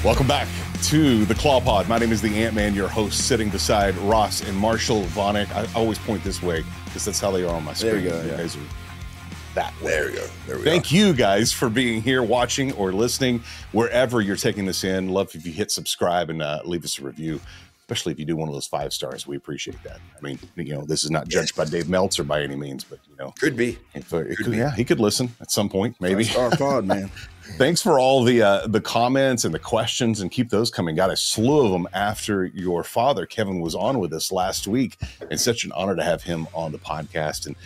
Welcome back to the Claw Pod. My name is the AntMan, your host, sitting beside Ross and Marshall Vonnick. I always point this way because that's how they are on my screen. There you go. You guys are that way. There you go. There we go. Thank you guys for being here, watching or listening, wherever you're taking this in. Love if you hit subscribe and leave us a review, especially if you do one of those 5 stars. We appreciate that. I mean, you know, this is not judged by Dave Meltzer by any means, but you know, could be. Yeah, he could listen at some point, maybe. 5-star pod, man. Thanks for all the comments and the questions, and keep those coming. Got a slew of them after your father, Kevin, was on with us last week. It's such an honor to have him on the podcast and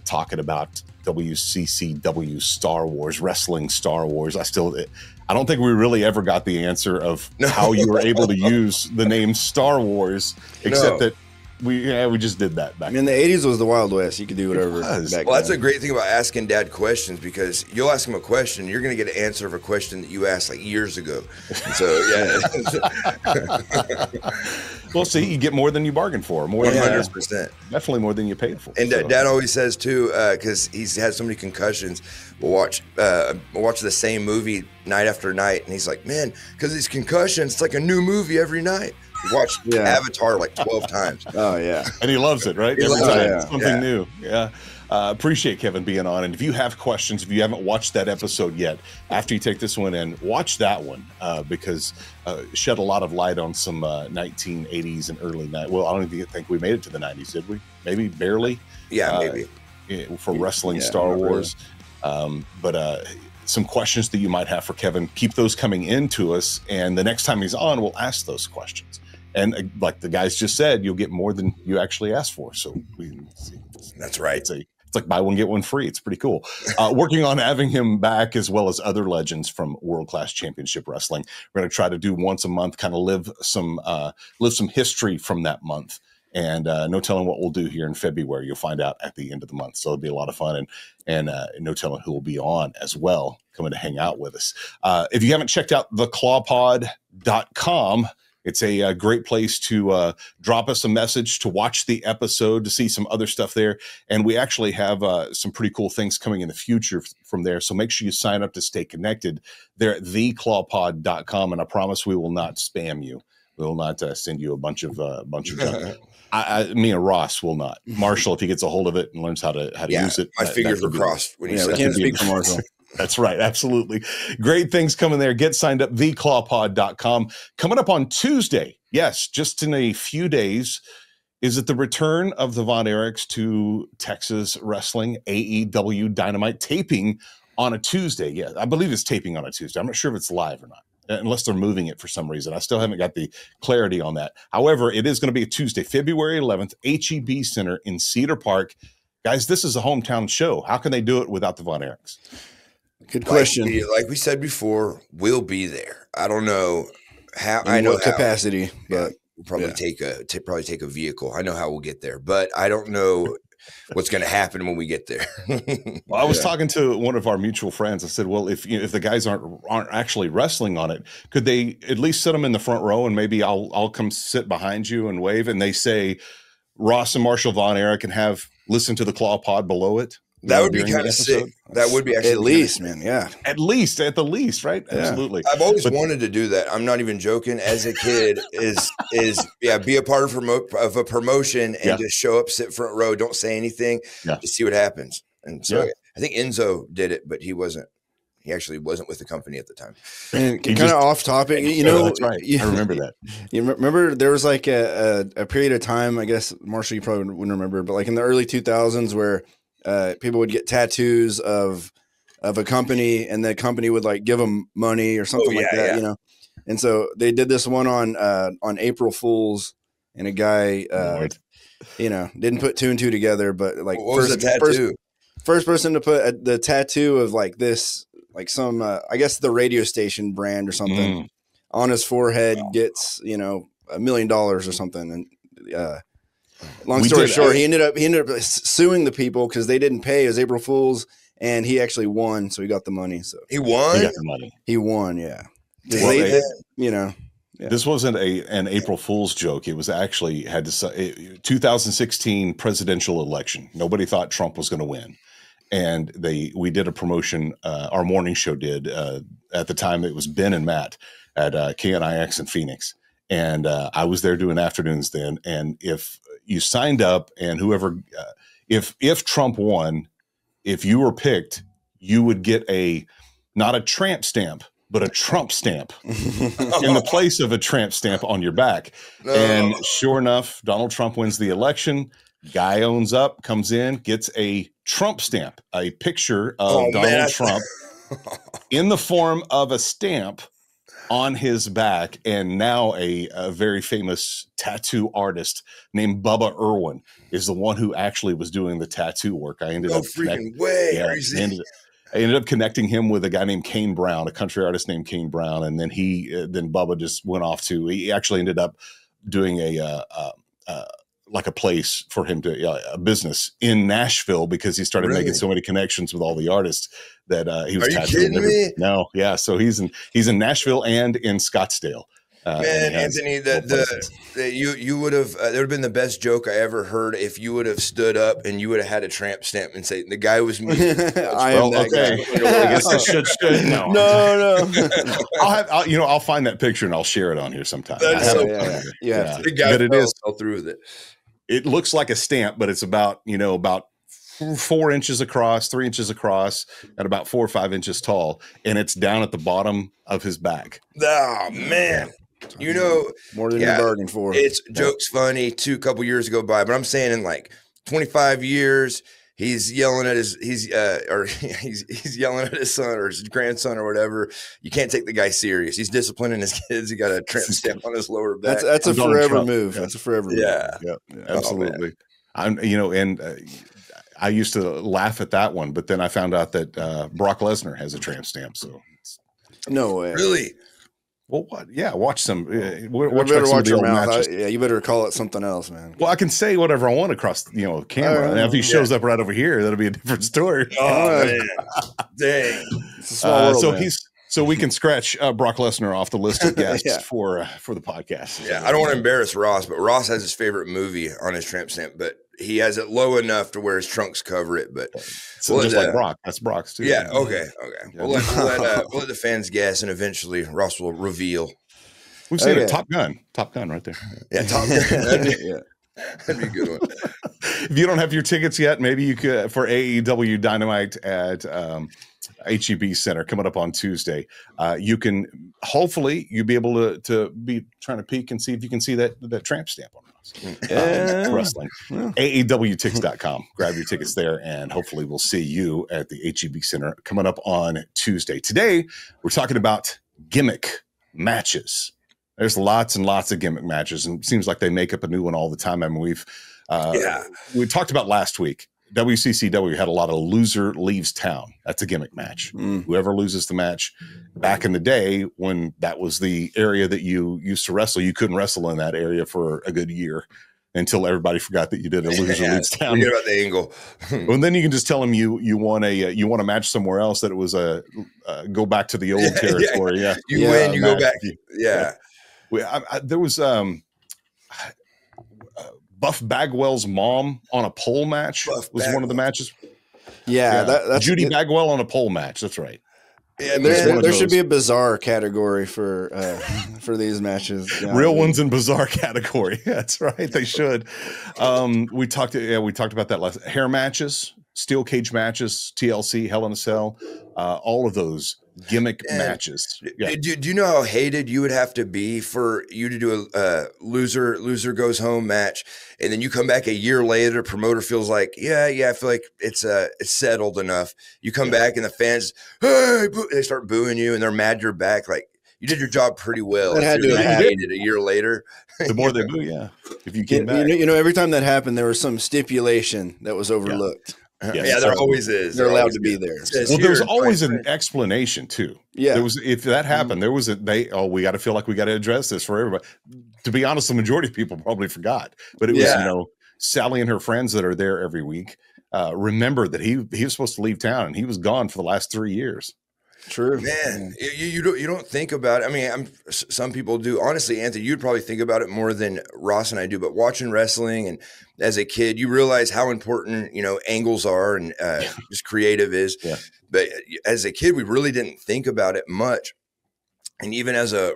talking about WCCW Star Wars, wrestling Star Wars. I don't think we really ever got the answer of how you were able to use the name Star Wars, except that we just did that back. I mean, the 80s was the Wild West. You could do whatever. Well, that's a great thing about asking Dad questions, because you'll ask him a question, you're going to get an answer of a question that you asked like years ago. So, yeah. Well, see, you get more than you bargained for. More 100%. Definitely more than you paid for. And Dad always says, too, because he's had so many concussions, we'll watch the same movie night after night. And he's like, man, because these concussions, it's like a new movie every night. We watched Avatar like 12 times. Oh, yeah. And he loves it, right? Every time something new. Yeah. Appreciate Kevin being on. And if you have questions, if you haven't watched that episode yet, after you take this one in, watch that one because shed a lot of light on some 1980s and early 90s. Well, I don't even think we made it to the 90s, did we? Maybe barely. Yeah, maybe. For wrestling Star Wars. But some questions that you might have for Kevin, keep those coming in to us. And the next time he's on, we'll ask those questions. And like the guys just said, you'll get more than you actually asked for. So that's right. It's like buy one, get one free. It's pretty cool. Working on having him back, as well as other legends from World Class Championship Wrestling. We're going to try to do once a month, kind of live some history from that month. And no telling what we'll do here in February. You'll find out at the end of the month. So it'll be a lot of fun, and no telling who will be on as well, coming to hang out with us. If you haven't checked out theclawpod.com, it's a great place to drop us a message, to watch the episode, to see some other stuff there. And we actually have some pretty cool things coming in the future from there. So make sure you sign up to stay connected there at theclawpod.com. And I promise we will not spam you. We will not send you a bunch of junk. Me and Ross will not. Marshall, if he gets a hold of it and learns how to use it. My fingers were crossed when you said can't speak for Marshall. That's right. Absolutely. Great things coming there. Get signed up, theclawpod.com. Coming up on Tuesday, yes, just in a few days, is it the return of the Von Erichs to Texas Wrestling, AEW Dynamite, taping on a Tuesday. Yeah, I believe it's taping on a Tuesday. I'm not sure if it's live or not, unless they're moving it for some reason. I still haven't got the clarity on that. However, it is going to be a Tuesday, February 11th, HEB Center in Cedar Park. Guys, this is a hometown show. How can they do it without the Von Erichs? Good question. Like we said before, we'll be there. I don't know how. I know capacity, but we'll probably take a vehicle. I know how we'll get there, but I don't know what's going to happen when we get there. Well, I was talking to one of our mutual friends. I said, "Well, if the guys aren't actually wrestling on it, could they at least sit them in the front row, and maybe I'll come sit behind you and wave?" And they say Ross and Marshall Von Erich can listen to the Claw Pod below it. That would be kind of sick. That would be actually at least, man. Yeah, at the least, right? Yeah. Absolutely. I've always wanted to do that. I'm not even joking. As a kid, be a part of a promotion and just show up, sit front row, don't say anything, just see what happens. And so I think Enzo did it, but he wasn't. He actually wasn't with the company at the time. And kind of off topic, that's right. I remember that. You remember there was like a period of time, I guess, Marshall, you probably wouldn't remember, but like in the early 2000s where people would get tattoos of a company, and the company would like give them money or something like that, And so they did this one on April Fools, and a guy, didn't put 2 and 2 together, but like what was the tattoo? First person to put the tattoo of like this, like some, I guess the radio station brand or something on his forehead gets, $1 million or something. And, long story short, he ended up suing the people because they didn't pay. It was April Fools, and he actually won, so he got the money. So he won. He got the money. He won. Yeah. Well, this wasn't an April Fool's joke. It was actually 2016 presidential election. Nobody thought Trump was going to win, and we did a promotion. Our morning show did at the time. It was Ben and Matt. at KNIX in Phoenix. And I was there doing afternoons then. And if you signed up and whoever, if Trump won, if you were picked, you would get not a tramp stamp, but a Trump stamp in the place of a tramp stamp on your back. No. And sure enough, Donald Trump wins the election. Guy owns up, comes in, gets a Trump stamp, a picture of Donald Trump in the form of a stamp on his back. And now a very famous tattoo artist named Bubba Irwin is the one who actually was doing the tattoo work. I ended up I ended up connecting him with a guy named Kane Brown, a country artist named Kane Brown. And then then Bubba just went off he actually ended up doing like a place for him a business in Nashville, because he started making so many connections with all the artists that he was. Are you kidding me? No, yeah. So he's in Nashville and in Scottsdale. Man, Anthony, you would have that would have been the best joke I ever heard if you would have stood up and you would have had a tramp stamp and say the guy was me. I am that guy. I guess I should. No. I'll find that picture and I'll share it on here sometime. That's so funny. Yeah. The guy fell through with it. It looks like a stamp, but it's about 4 inches across, 3 inches across, and about 4 or 5 inches tall, and it's down at the bottom of his back. Oh man. More than you bargained for. It's jokes funny. A couple years go by, but I'm saying in like 25 years, he's yelling at he's yelling at his son or his grandson or whatever. You can't take the guy serious. He's disciplining his kids. He got a tramp stamp on his lower back. That's a forever move. That's a forever move. Yeah, absolutely. I used to laugh at that one, but then I found out that Brock Lesnar has a tramp stamp. So no way, really. Well, what? Yeah, watch some. You better watch your mouth. You better call it something else, man. Well, I can say whatever I want across, camera. And if he shows up right over here, that'll be a different story. Oh man, dang! It's a small world, so we can scratch Brock Lesnar off the list of guests for the podcast. Yeah, I don't want to embarrass Ross, but Ross has his favorite movie on his tramp stamp, but he has it low enough to where his trunks cover it. But so just like Brock, that's Brock's too. Yeah. Okay. Yeah. We'll let the fans guess, and eventually Ross will reveal. We've seen Top Gun right there. Yeah, Top Gun. That'd be a good one. If you don't have your tickets yet, maybe you could for AEW Dynamite at HEB Center coming up on Tuesday. You can hopefully you'll be able to be trying to peek and see if you can see that tramp stamp on us. Wrestling. AEWtix.com. Grab your tickets there, and hopefully we'll see you at the HEB Center coming up on Tuesday. Today, we're talking about gimmick matches. There's lots and lots of gimmick matches, and it seems like they make up a new one all the time. I mean, we talked about last week. WCCW had a lot of loser leaves town. That's a gimmick match. Whoever loses the match. Back in the day, when that was the area that you used to wrestle, you couldn't wrestle in that area for a good year until everybody forgot that you did a loser leaves town. Forget about the angle. Well, then you can just tell them you want a match somewhere else, that it was a go back to the old territory. Yeah, you win, you go back. There was Buff Bagwell's mom on a pole match one of the matches. Yeah, that's Judy Bagwell on a pole match. That's right. Yeah, there should be a bizarre category for these matches. Real ones in bizarre category. That's right. They should. We talked about that last. Hair matches, steel cage matches, TLC, Hell in a Cell, all of those gimmick matches. Yeah. Do you know how hated you would have to be for you to do a loser goes home match, and then you come back a year later, promoter feels like, I feel like it's settled enough. You come back and the fans, hey, they start booing you and they're mad you're back. Like, you did your job pretty well. It had to have hated a year later. The more they boo, if you came back. Every time that happened, there was some stipulation that was overlooked. There always is. They're allowed to be there. Well, there's always an explanation too. Yeah, there was. If that happened, there was we got to feel like we got to address this for everybody. To be honest, the majority of people probably forgot, but it was Sally and her friends that are there every week. Remember that he was supposed to leave town and he was gone for the last 3 years. True, man. You don't think about it. I mean, some people do. Honestly, Anthony, you'd probably think about it more than Ross and I do. But watching wrestling and as a kid, you realize how important angles are and just creative is. Yeah. But as a kid, we really didn't think about it much. And even as a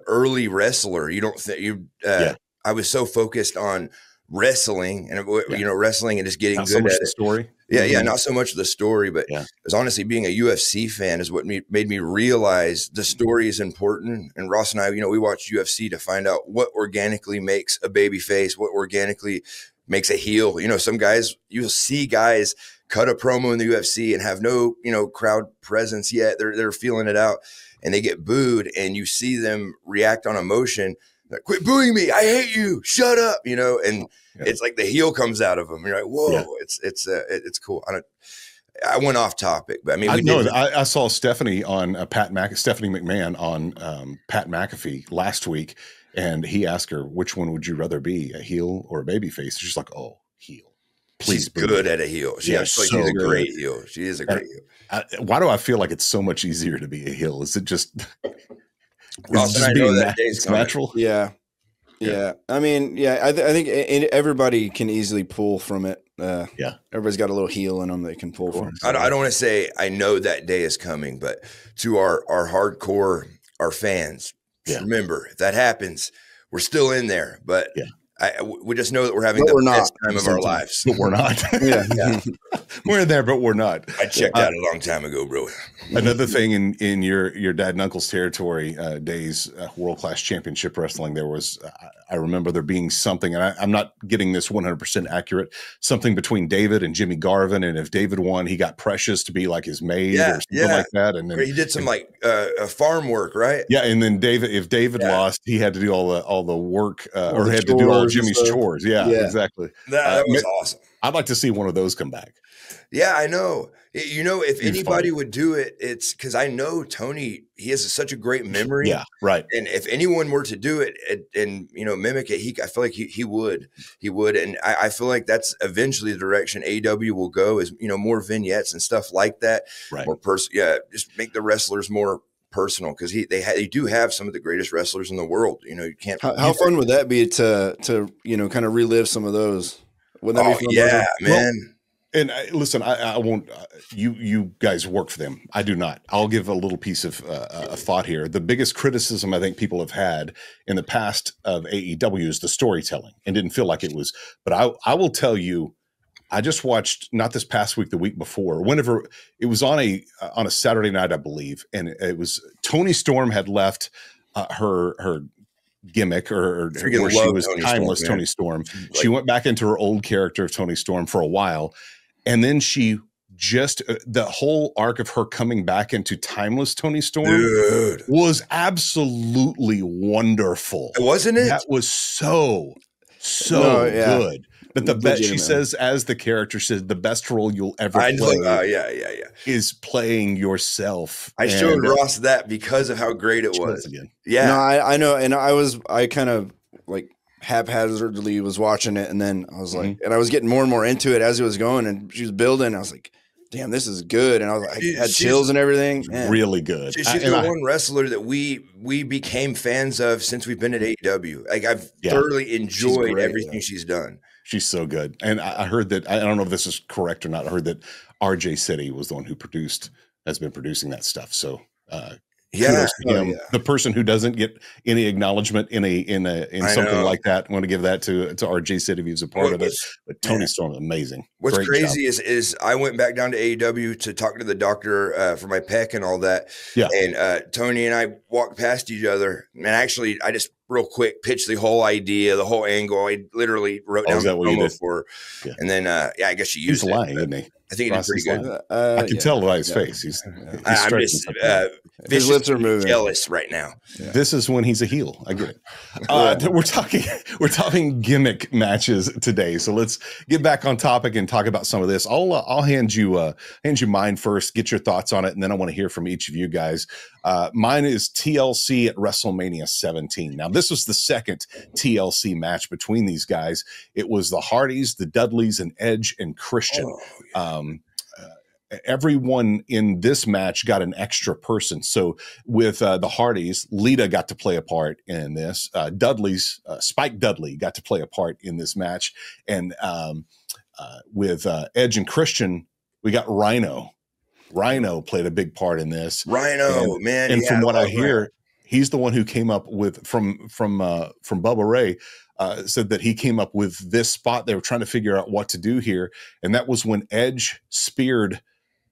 early wrestler. You don't think I was so focused on wrestling and wrestling and just getting not good so much at the it. Story. Yeah, not so much the story, but it was honestly being a UFC fan is what made me realize the story is important. And Ross and I, we watch UFC to find out what organically makes a baby face, what organically makes a heel. Some guys, you'll see guys cut a promo in the UFC and have no, crowd presence yet. They're feeling it out and they get booed, and you see them react on emotion. Like, quit booing me! I hate you! Shut up! And it's like the heel comes out of them. You're like, whoa! It's cool. I went off topic, but I mean, I saw Stephanie on Stephanie McMahon on Pat McAfee last week, and he asked her, which one would you rather be, a heel or a baby face? She's like, oh, heel. Please. She's good at a heel. She's a great heel. She is a great heel. Why do I feel like it's so much easier to be a heel? Is it just Ross and I know that day's coming. Natural? Yeah. I mean, I think everybody can easily pull from it. Everybody's got a little heel in them they can pull from. I don't want to say I know that day is coming, but to our hardcore, our fans, remember, if that happens, we're still in there. But we just know that we're having the best time of our lives. But we're not. We're in there, but we're not. I checked out a long time ago, bro. Another thing in your dad and uncle's territory days, World Class Championship Wrestling, there was, I remember there being something, and I'm not getting this 100% accurate, something between David and Jimmy Garvin, and if David won, he got Precious to be like his maid or something like that. And then he did some farm work, right? Yeah, and then if David lost, he had to do all the work, or had to do all Jimmy's chores. Yeah, exactly. That was awesome. I'd like to see one of those come back. Yeah, I know. If anybody would do it, it's because I know Tony, he has such a great memory. Yeah, right. And if anyone were to do it and mimic it, I feel like he would. He would. And I feel like that's eventually the direction AEW will go is, more vignettes and stuff like that. Right. More just make the wrestlers more personal, because they do have some of the greatest wrestlers in the world. You can't. How fun would that be to kind of relive some of those? Wouldn't that be fun? Yeah, man. Well, and listen, I won't. You guys work for them. I do not. I'll give a little piece of a thought here. The biggest criticism I think people have had in the past of AEW is the storytelling, and didn't feel like it was. But I will tell you, I just watched, not this past week, the week before, whenever it was on a Saturday night, I believe, and it was Toni Storm had left her gimmick or where she was timeless Toni Storm. She went back into her old character of Toni Storm for a while. And then she just the whole arc of her coming back into timeless Toni Storm was absolutely wonderful. Wasn't it? That was so good. But the best, she says, as the character says, the best role you'll ever play is playing yourself. I showed Ross that because of how great it was. Again. Yeah. No, I know. And I kind of like haphazardly was watching it, and then I was like, and I was getting more and more into it as it was going, and she was building. I was like, damn, this is good. And I was like, I had chills and everything. Man. Really good. She's the one wrestler that we became fans of since we've been at AEW. Like, I've thoroughly enjoyed everything she's done. She's so good. And I heard that, I don't know if this is correct or not, I heard that RJ City was the one who has been producing that stuff. So kudos to him. The person who doesn't get any acknowledgement in something like that, I want to give that to RJ City if he was a part of it. But Toni Storm, amazing. What's crazy is I went back down to AEW to talk to the doctor for my pec and all that. Yeah. And Tony and I walked past each other, and actually I just real quick pitched the whole idea, the whole angle. I literally wrote down the promo for her. And then I guess she used it. He's lying, isn't he? I think he did pretty good. I can tell by his face. He's I'm just his lips are moving. Jealous right now. Yeah. This is when he's a heel. I get it. We're talking gimmick matches today. So let's get back on topic and talk about some of this. I'll hand you mine first. Get your thoughts on it, and then I want to hear from each of you guys. Mine is TLC at WrestleMania 17. Now, this was the second TLC match between these guys. It was the Hardys, the Dudleys, and Edge and Christian. Everyone in this match got an extra person. So with the Hardys, Lita got to play a part in this. Spike Dudley got to play a part in this match. And with Edge and Christian, we got Rhino. Rhino played a big part in this. Rhino, and from what I hear, He's the one who came up with from Bubba Ray. Said that he came up with this spot. They were trying to figure out what to do here, and that was when Edge speared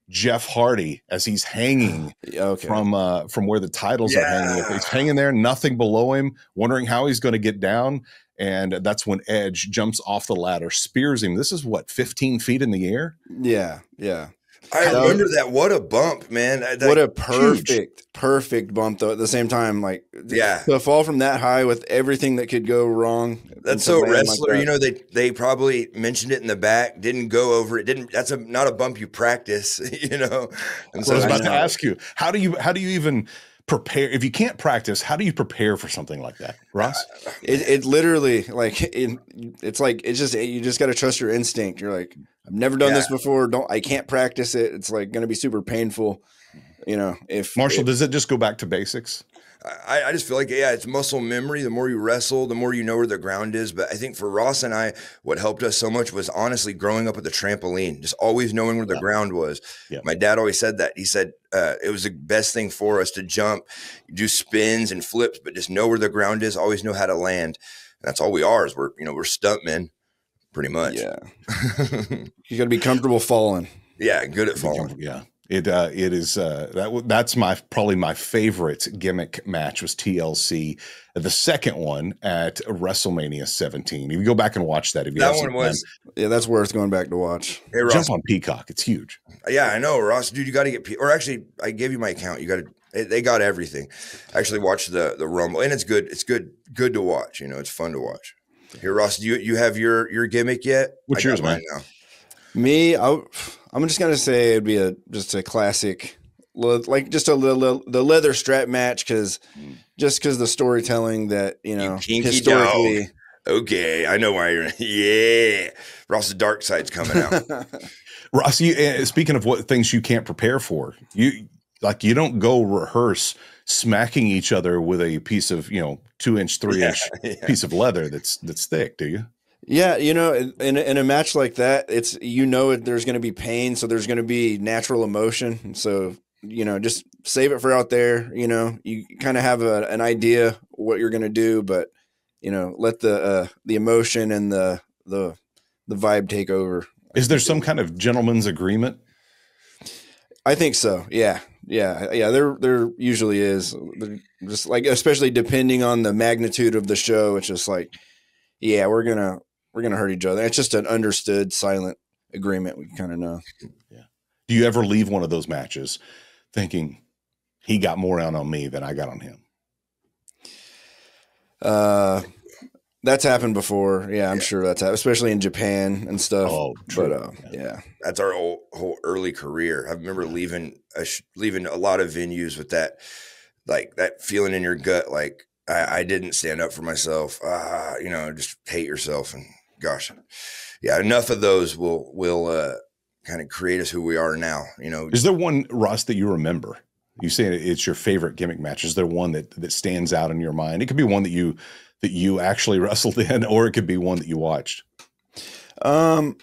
Jeff Hardy as he's hanging from where the titles are hanging. He's hanging there, nothing below him, wondering how he's going to get down. And that's when Edge jumps off the ladder, spears him. This is what, 15 feet in the air? Yeah, yeah. I remember that. What a bump, man. What a perfect bump, though, at the same time. Like, to fall from that high with everything that could go wrong. That's so wrestler. Like that. They probably mentioned it in the back, didn't go over it. That's not a bump you practice, And so I was about to ask you, how do you even prepare? If you can't practice, how do you prepare for something like that, Ross? It literally, like, it's like, it's just, you just got to trust your instinct. You're like, I've never done this before. I can't practice it. It's like going to be super painful. If Marshall, does it just go back to basics? I just feel like, it's muscle memory. The more you wrestle, the more you know where the ground is. But I think for Ross and I, what helped us so much was honestly growing up with the trampoline, just always knowing where the ground was. Yeah. My dad always said that. He said it was the best thing for us to jump, do spins and flips, but just know where the ground is, always know how to land. And that's all we are, is we're stuntmen, pretty much. Yeah. You got to be comfortable falling. Yeah, good at falling. Yeah. It is that's probably my favorite gimmick match was TLC. The second one at WrestleMania 17. If you go back and watch that, that's worth going back to watch. Hey, Ross, jump on Peacock. It's huge. Yeah, I know, Ross. Dude, you got to get. Or actually, I gave you my account. You got to. They got everything. Actually, watch the Rumble, and it's good. It's good to watch. It's fun to watch. Here, Ross, do you have your gimmick yet? What's yours, man? Now. Me, I'm just gonna say it'd be just a classic, like just the leather strap match, because the storytelling that historically. Dog. Okay, I know why you're. Yeah, Ross's dark side's coming out. Ross, speaking of what things you can't prepare for, you don't go rehearse smacking each other with a piece of 2-inch, 3-inch piece of leather that's thick, do you? Yeah, in a match like that, it's there's going to be pain, so there's going to be natural emotion. So just save it for out there. You kind of have an idea what you're going to do, but let the emotion and the vibe take over. Is there some kind of gentleman's agreement? I think so. Yeah. There usually is. Just like, especially depending on the magnitude of the show, it's just like, we're gonna hurt each other. It's just an understood silent agreement. We kind of know. Yeah. Do you ever leave one of those matches thinking he got more out on me than I got on him? That's happened before. Yeah, I'm sure that's happened, especially in Japan and stuff. Oh, true. But that's our whole early career. I remember leaving a lot of venues with that, like that feeling in your gut, like I didn't stand up for myself. Just hate yourself. And gosh, enough of those will kind of create us who we are now. Is there one, Ross, that you remember? You say it's your favorite gimmick match. Is there one that stands out in your mind? It could be one that you actually wrestled in, or it could be one that you watched. Well,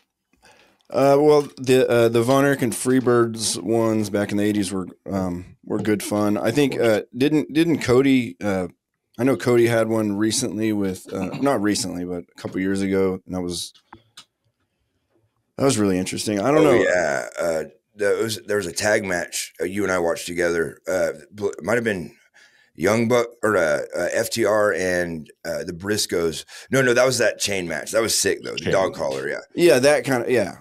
the Von Erich and Freebirds ones back in the 80s were good fun. I think didn't Cody. I know Cody had one recently with not recently, but a couple years ago, and that was really interesting. I don't know. Yeah, there was a tag match you and I watched together. It might have been Young Buck or FTR and the Briscoes. No, that was that chain match. That was sick though. The dog collar, yeah, that kind of yeah,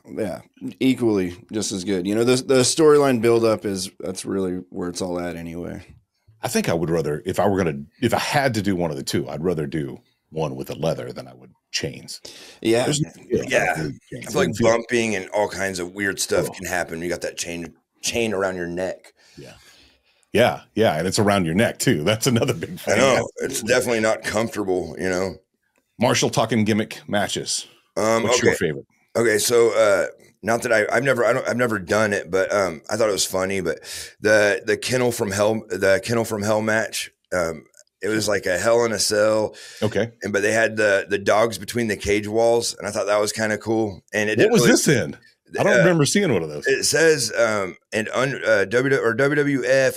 equally just as good. The storyline buildup that's really where it's all at anyway. I think I would rather, if I had to do one of the two, I'd rather do one with a leather than I would chains. Yeah. I feel like bumping and all kinds of weird stuff can happen. You got that chain around your neck. Yeah. And it's around your neck too. That's another big thing. I know. It's definitely not comfortable, Marshall, talking gimmick matches. What's your favorite? Okay. So, not that I've never done it, but I thought it was funny. But the Kennel from Hell match, it was like a Hell in a Cell. Okay. But they had the dogs between the cage walls, and I thought that was kind of cool. And what was this in? I don't remember seeing one of those. It says WWF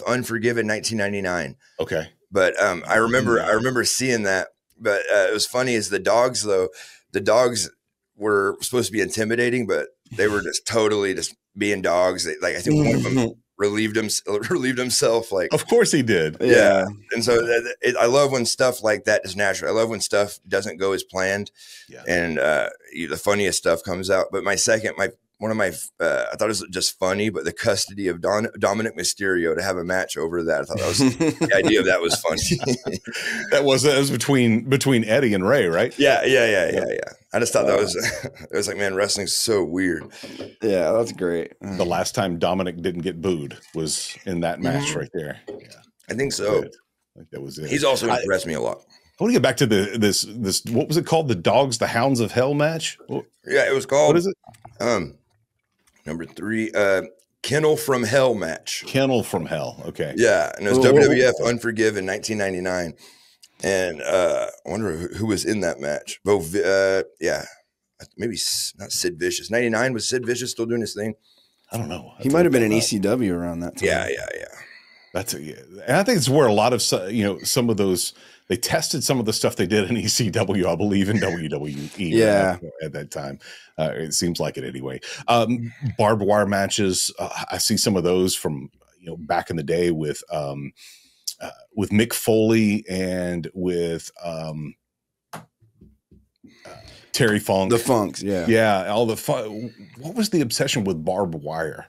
Unforgiven 1999. Okay. But I remember seeing that. But it was funny is the dogs though. The dogs were supposed to be intimidating, but they were just totally just being dogs. I think one of them relieved himself. Like, of course he did. Yeah. And so I love when stuff like that is natural. I love when stuff doesn't go as planned, and the funniest stuff comes out. But one of my I thought it was just funny, but the custody of Dominic Mysterio to have a match over that. I thought that was the idea of that was funny. that was between Eddie and Ray, right? Yeah. I just thought that was it was like, man, wrestling's so weird. Yeah, that's great. The last time Dominic didn't get booed was in that match right there. Yeah, I think so. I think that was it. He's also impressed me a lot. I want to get back to this. What was it called? The Hounds of Hell match? Yeah, it was called. What is it? Number 3, Kennel from Hell match. Kennel from Hell. Okay. Yeah, and it was WWF Unforgiven 1999. And I wonder who was in that match. Maybe not Sid Vicious. 99, was Sid Vicious still doing his thing? I don't know. He might have been in ECW around that time. Yeah. And I think it's where a lot of some of those, they tested some of the stuff they did in ECW, I believe, in WWE. Yeah, at that time, it seems like it anyway. Barbed wire matches, I see some of those from back in the day with Mick Foley and with Terry Funk. The Funks, yeah. All the fun. What was the obsession with barbed wire?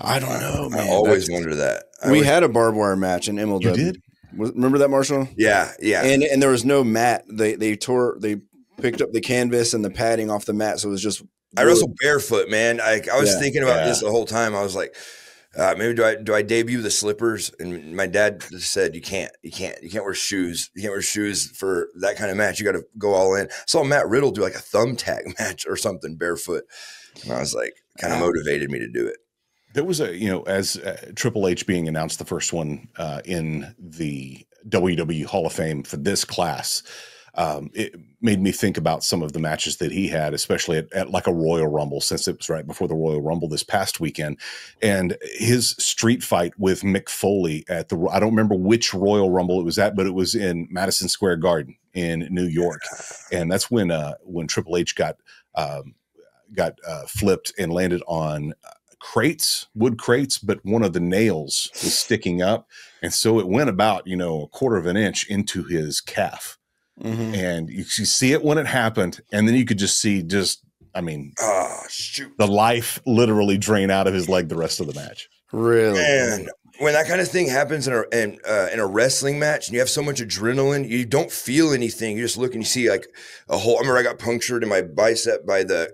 I don't know, man. I always wonder that. We had a barbed wire match in MLW. You did? Remember that, Marshall? Yeah. And there was no mat. They picked up the canvas and the padding off the mat, so it was just. I wrestled barefoot, man. I was thinking about this the whole time. I was like, maybe do I debut the slippers? And my dad just said, you can't wear shoes. You can't wear shoes for that kind of match. You got to go all in. I saw Matt Riddle do like a thumbtack match or something barefoot, and I was like, kind of motivated me to do it. There was as Triple H being announced, the first one in the WWE Hall of Fame for this class. It made me think about some of the matches that he had, especially at like a Royal Rumble, since it was right before the Royal Rumble this past weekend, and his street fight with Mick Foley at I don't remember which Royal Rumble it was at, but it was in Madison Square Garden in New York. And that's when Triple H got flipped and landed on wood crates, but one of the nails was sticking up. And so it went about, a quarter of an inch into his calf. Mm-hmm. And you see it when it happened. And then you could just see the life literally drain out of his leg the rest of the match. Really? Man, when that kind of thing happens in a wrestling match and you have so much adrenaline, you don't feel anything. You just look and you see like a hole. I remember I got punctured in my bicep by the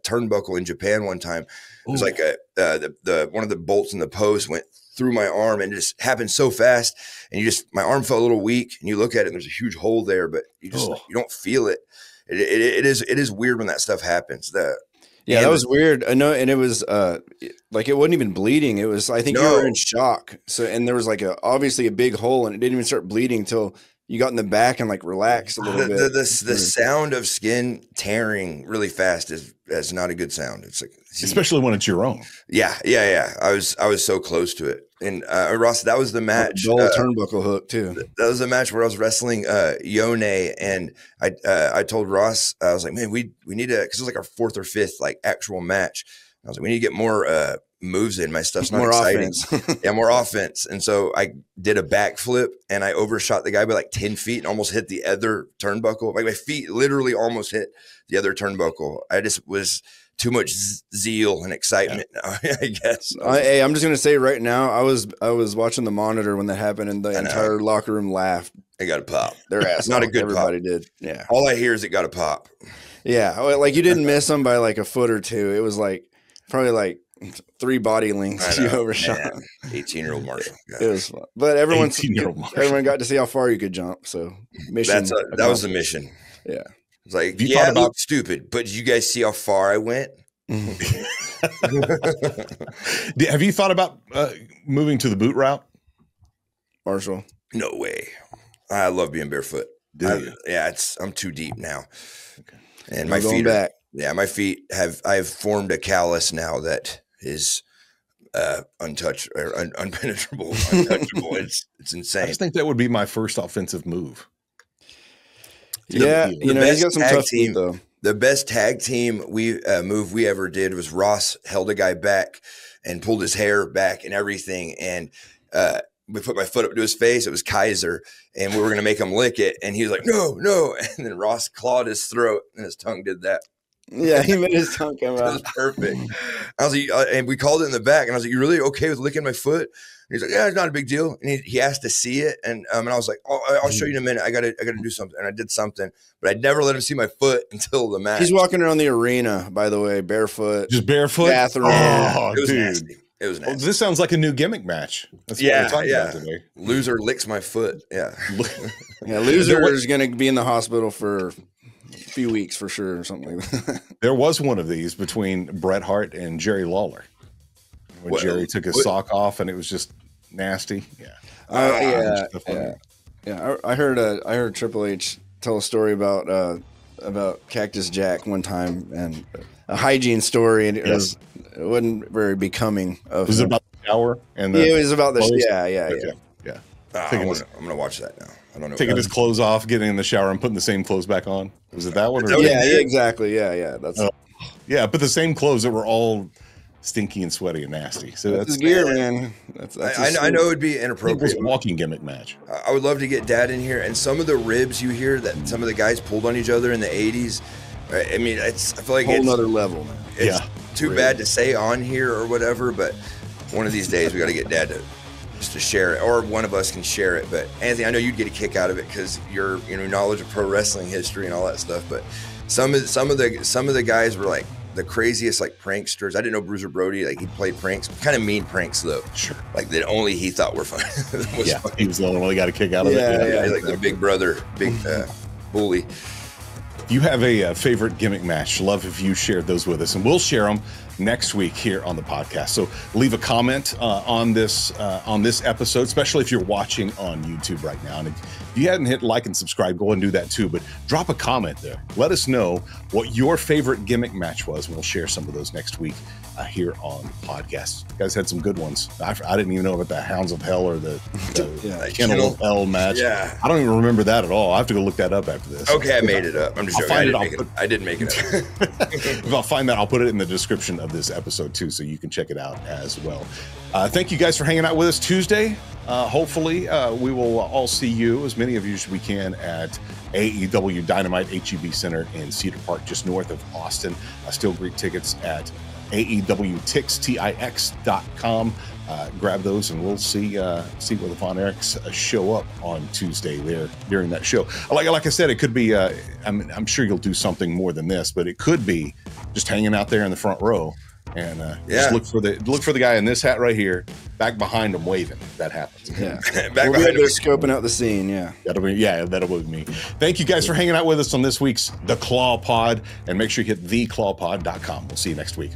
turnbuckle in Japan one time. It was like one of the bolts in the post went through my arm, and it just happened so fast. And my arm felt a little weak, and you look at it and there's a huge hole there, but you don't feel it. It is weird when that stuff happens. That was weird. I know. And it was like, it wasn't even bleeding. It was, I think you were in shock. So, and there was like obviously a big hole, and it didn't even start bleeding until you got in the back and like relaxed a little bit. The sound of skin tearing really fast is not a good sound. It's like, especially when it's your own. Yeah. I was so close to it. And Ross, that was the match. Dull turnbuckle hook too. That was the match where I was wrestling Yone, and I told Ross, I was like, man, we need to, because it was like our 4th or 5th like actual match. I was like, we need to get more moves in. My stuff's not more exciting. Offense. Yeah, more offense. And so I did a backflip, and I overshot the guy by like 10 feet and almost hit the other turnbuckle. Like my feet literally almost hit the other turnbuckle. I just was too much zeal and excitement. Yeah. I guess. Hey, I'm just gonna say right now, I was watching the monitor when that happened, and the entire locker room laughed. It got a pop. Their ass. Not a good Everybody pop. did. Yeah. All I hear is it got a pop. Yeah. Like you didn't miss them by like a foot or two. It was like probably like 3 body lengths you overshot. 18-year-old Marshall. It was fun. But everyone got to see how far you could jump. So that was the mission. Yeah. It's like, it looked stupid, but did you guys see how far I went? Have you thought about moving to the boot route, Marshall? No way. I love being barefoot. I'm too deep now. Okay. And my feet back. Yeah, my feet I have formed a callus now that is untouched or unpenetrable, untouchable. It's insane. I just think that would be my first offensive move. Yeah, you know, he's got some tough team though. The best tag team move we ever did was Ross held a guy back and pulled his hair back and everything, and we put my foot up to his face. It was Kaiser, and we were going to make him lick it, and he was like, no, and then Ross clawed his throat, and his tongue did that. Yeah, he made his tongue come out. It was perfect. I was like, and we called it in the back, and I was like, "You really okay with licking my foot?" And he's like, "Yeah, it's not a big deal." And he asked to see it, and I was like, "Oh, I'll show you in a minute. I gotta do something." And I did something, but I never let him see my foot until the match. He's walking around the arena, by the way, barefoot, just barefoot. Bathroom. Oh, it was nasty. It was nasty. Well, this sounds like a new gimmick match. That's what we're talking about today. Loser licks my foot. Yeah, yeah. Loser is gonna be in the hospital for a few weeks for sure, or something like that. There was one of these between Bret Hart and Jerry Lawler, when Jerry took his sock off and it was just nasty. Yeah, I heard Triple H tell a story about Cactus Jack one time, and a hygiene story, and it wasn't very becoming of. Was it about the shower? And it was about the yeah. I'm gonna watch that now. I don't know. Taking his clothes off, getting in the shower, and putting the same clothes back on. Was it that one? Yeah, exactly. Yeah. That's but the same clothes that were all stinky and sweaty and nasty. So that's his gear, man. I know it would be inappropriate. It was a walking gimmick match. I would love to get Dad in here, and some of the ribs you hear that some of the guys pulled on each other in the '80s. I mean, I feel like it's a whole nother level, man. It's too bad to say on here or whatever, but one of these days we got to get Dad to share it, or one of us can share it. But Anthony, I know you'd get a kick out of it because your knowledge of pro wrestling history and all that stuff. But some of the guys were like the craziest like pranksters. I didn't know Bruiser Brody, like he played pranks, kind of mean pranks though. Sure. Like that only he thought were fun. He was the only one that got a kick out of it. Yeah, like the big brother, big bully. If you have a favorite gimmick match, love if you shared those with us, and we'll share them next week here on the podcast. So leave a comment on this episode, especially if you're watching on YouTube right now. And if you hadn't hit like and subscribe, go and do that too. But drop a comment there. Let us know what your favorite gimmick match was, and we'll share some of those next week here on the podcast. You guys had some good ones. I didn't even know about the Hounds of Hell or the Kennel of Hell match. Yeah. I don't even remember that at all. I have to go look that up after this. Okay, I made it up. I'm just joking. I didn't make it up. If I'll find that, I'll put it in the description of this episode too, so you can check it out as well. Thank you guys for hanging out with us Tuesday. Hopefully we will all see you, as many of you as we can, at AEW Dynamite HEB Center in Cedar Park, just north of Austin. Still great tickets at AEWTix.com. Grab those, and we'll see where the Von Erichs show up on Tuesday there during that show. Like I said, it could be. I'm sure you'll do something more than this, but it could be just hanging out there in the front row and just look for the guy in this hat right here, back behind him waving. That happens. Yeah, back behind him, scoping out the scene. Yeah, that'll be me. Thank you guys for hanging out with us on this week's The Claw Pod, and make sure you hit theclawpod.com. We'll see you next week.